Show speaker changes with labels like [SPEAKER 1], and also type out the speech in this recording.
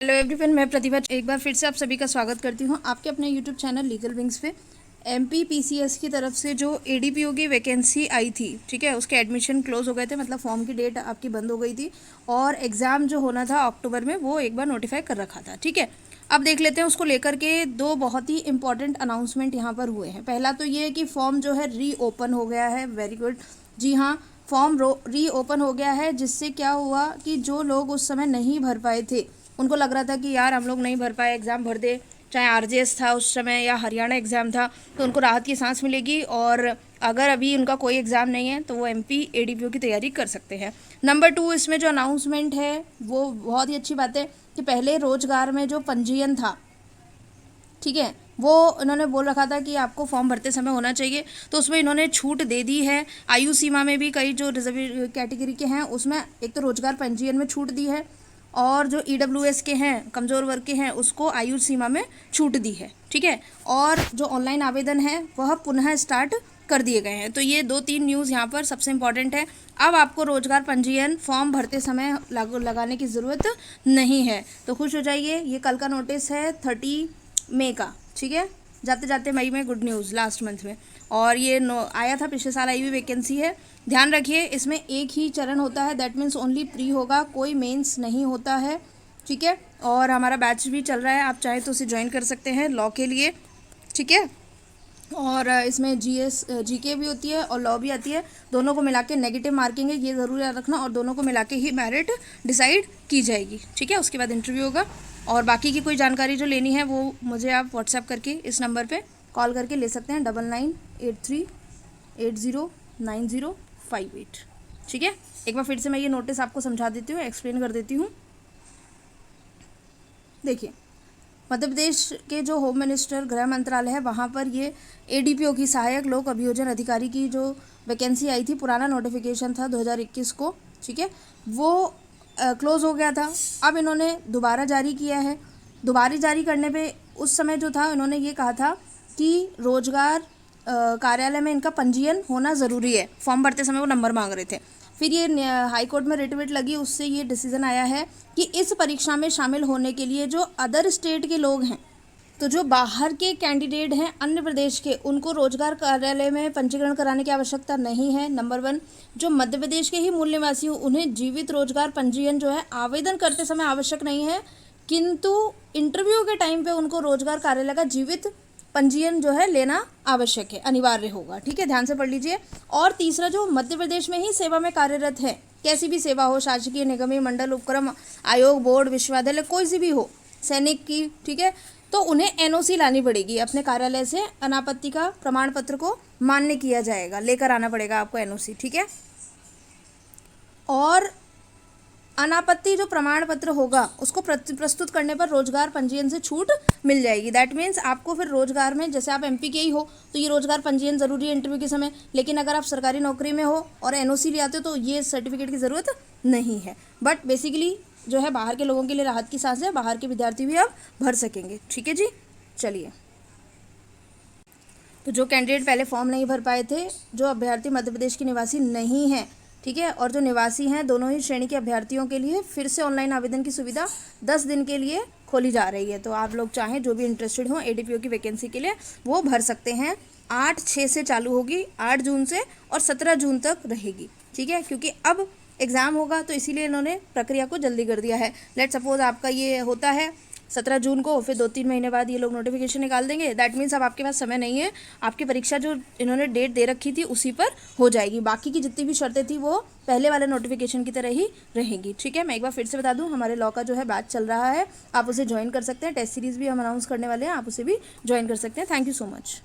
[SPEAKER 1] Hello everyone, मैं प्रतिभा एक बार फिर से आप सभी का स्वागत करती हूं आपके अपने यूट्यूब चैनल लीगल विंग्स पे। एमपीपीसीएस की तरफ से जो एडीपीओ की वैकेंसी आई थी, ठीक है, उसके एडमिशन क्लोज हो गए थे, मतलब फॉर्म की डेट आपकी बंद हो गई थी और एग्ज़ाम जो होना था अक्टूबर में वो एक बार नोटिफाई कर रखा था। ठीक है, अब देख लेते हैं उसको लेकर के दो बहुत ही इंपॉर्टेंट अनाउंसमेंट यहाँ पर हुए हैं। पहला तो ये है कि फॉर्म जो है रीओपन हो गया है। वेरी गुड, जी हाँ, फॉर्म रीओपन हो गया है, जिससे क्या हुआ कि जो लोग उस समय नहीं भर पाए थे, उनको लग रहा था कि यार हम लोग नहीं भर पाए, एग्ज़ाम भर दे, चाहे आरजेएस था उस समय या हरियाणा एग्ज़ाम था, तो उनको राहत की सांस मिलेगी। और अगर अभी उनका कोई एग्ज़ाम नहीं है तो वो एमपी एडीपीओ की तैयारी कर सकते हैं। नंबर 2, इसमें जो अनाउंसमेंट है वो बहुत ही अच्छी बात है कि पहले रोजगार में जो पंजीयन था, ठीक है, वो इन्होंने बोल रखा था कि आपको फॉर्म भरते समय होना चाहिए, तो उसमें इन्होंने छूट दे दी है। आयु सीमा में भी कई जो रिजर्व कैटेगरी के हैं उसमें एक तो रोजगार पंजीयन में छूट दी है, और जो ईडब्ल्यूएस के हैं, कमज़ोर वर्ग के हैं, उसको आयु सीमा में छूट दी है। ठीक है, और जो ऑनलाइन आवेदन है वह पुनः स्टार्ट कर दिए गए हैं। तो ये 2-3 न्यूज़ यहाँ पर सबसे इम्पॉर्टेंट है। अब आपको रोजगार पंजीयन फॉर्म भरते समय लगाने की ज़रूरत नहीं है, तो खुश हो जाइए। ये कल का नोटिस है 30 मई का, ठीक है, जाते जाते मई में गुड न्यूज़ लास्ट मंथ में, और ये आया था, पिछले साल आई हुई वैकेंसी है। ध्यान रखिए, इसमें एक ही चरण होता है, दैट मीन्स ओनली प्री होगा, कोई मेंस नहीं होता है। ठीक है, और हमारा बैच भी चल रहा है, आप चाहे तो उसे ज्वाइन कर सकते हैं लॉ के लिए। ठीक है, और इसमें जीके भी होती है और लॉ भी आती है, दोनों को मिला के नेगेटिव मार्किंग है, ये ज़रूर याद रखना, और दोनों को मिला के ही मेरिट डिसाइड की जाएगी। ठीक है, उसके बाद इंटरव्यू होगा, और बाकी की कोई जानकारी जो लेनी है वो मुझे आप व्हाट्सएप करके इस नंबर पे कॉल करके ले सकते हैं, 9983809058। ठीक है, एक बार फिर से मैं ये नोटिस आपको समझा देती हूँ, एक्सप्लेन कर देती हूँ। देखिए, मध्य प्रदेश के जो होम मिनिस्टर गृह मंत्रालय है, वहाँ पर ये एडीपीओ की सहायक लोक अभियोजन अधिकारी की जो वैकेंसी आई थी, पुराना नोटिफिकेशन था 2021 को, ठीक है, वो क्लोज़ हो गया था। अब इन्होंने दोबारा जारी किया है। दोबारा जारी करने पे उस समय जो था, इन्होंने ये कहा था कि रोजगार कार्यालय में इनका पंजीयन होना ज़रूरी है। फॉर्म भरते समय वो नंबर मांग रहे थे, फिर ये हाई कोर्ट में रिट विट लगी, उससे ये डिसीजन आया है कि इस परीक्षा में शामिल होने के लिए जो अदर स्टेट के लोग हैं, तो जो बाहर के कैंडिडेट हैं अन्य प्रदेश के, उनको रोजगार कार्यालय में पंजीकरण कराने की आवश्यकता नहीं है, नंबर 1। जो मध्य प्रदेश के ही मूल निवासी हो, उन्हें जीवित रोजगार पंजीयन जो है आवेदन करते समय आवश्यक नहीं है, किंतु इंटरव्यू के टाइम पे उनको रोजगार कार्यालय का जीवित पंजीयन जो है लेना आवश्यक है, अनिवार्य होगा। ठीक है, ध्यान से पढ़ लीजिए। और तीसरा, जो मध्य प्रदेश में ही सेवा में कार्यरत है, कैसी भी सेवा हो, शासकीय, निगमीय, मंडल, उपक्रम, आयोग, बोर्ड, विश्वविद्यालय, कोई सी भी हो, सैनिक की, ठीक है, तो उन्हें एनओसी लानी पड़ेगी अपने कार्यालय से, अनापत्ति का प्रमाण पत्र को मान्य किया जाएगा, लेकर आना पड़ेगा आपको एनओसी। ठीक है, और अनापत्ति जो प्रमाण पत्र होगा उसको प्रस्तुत करने पर रोजगार पंजीयन से छूट मिल जाएगी। दैट मीन्स आपको फिर रोजगार में, जैसे आप एमपी के ही हो तो ये रोजगार पंजीयन ज़रूरी है इंटरव्यू के समय, लेकिन अगर आप सरकारी नौकरी में हो और एनओसी ले आते हो तो ये सर्टिफिकेट की ज़रूरत नहीं है। बट बेसिकली जो है बाहर के लोगों के लिए राहत की सांस है, बाहर के विद्यार्थी भी अब भर सकेंगे। ठीक है जी, चलिए। तो जो कैंडिडेट पहले फॉर्म नहीं भर पाए थे, जो अभ्यर्थी मध्य प्रदेश के निवासी नहीं हैं, ठीक है, और जो निवासी हैं, दोनों ही श्रेणी के अभ्यर्थियों के लिए फिर से ऑनलाइन आवेदन की सुविधा 10 दिन के लिए खोली जा रही है। तो आप लोग चाहें, जो भी इंटरेस्टेड हो एडीपीओ की वैकेंसी के लिए, वो भर सकते हैं। 8/6 से चालू होगी, 8 जून से, और 17 जून तक रहेगी। ठीक है, क्योंकि अब एग्ज़ाम होगा तो इसीलिए इन्होंने प्रक्रिया को जल्दी कर दिया है। लेट सपोज आपका ये होता है 17 जून को, फिर 2-3 महीने बाद ये लोग नोटिफिकेशन निकाल देंगे, दैट मीन्स अब आपके पास समय नहीं है, आपकी परीक्षा जो इन्होंने डेट दे रखी थी उसी पर हो जाएगी। बाकी की जितनी भी शर्तें थी वो पहले वाले नोटिफिकेशन की तरह ही रहेंगी। ठीक है, मैं एक बार फिर से बता दूं, हमारे लॉ का जो है बैच चल रहा है, आप उसे ज्वाइन कर सकते हैं। टेस्ट सीरीज़ भी हम अनाउंस करने वाले हैं, आप उसे भी ज्वाइन कर सकते हैं। Thank you so much.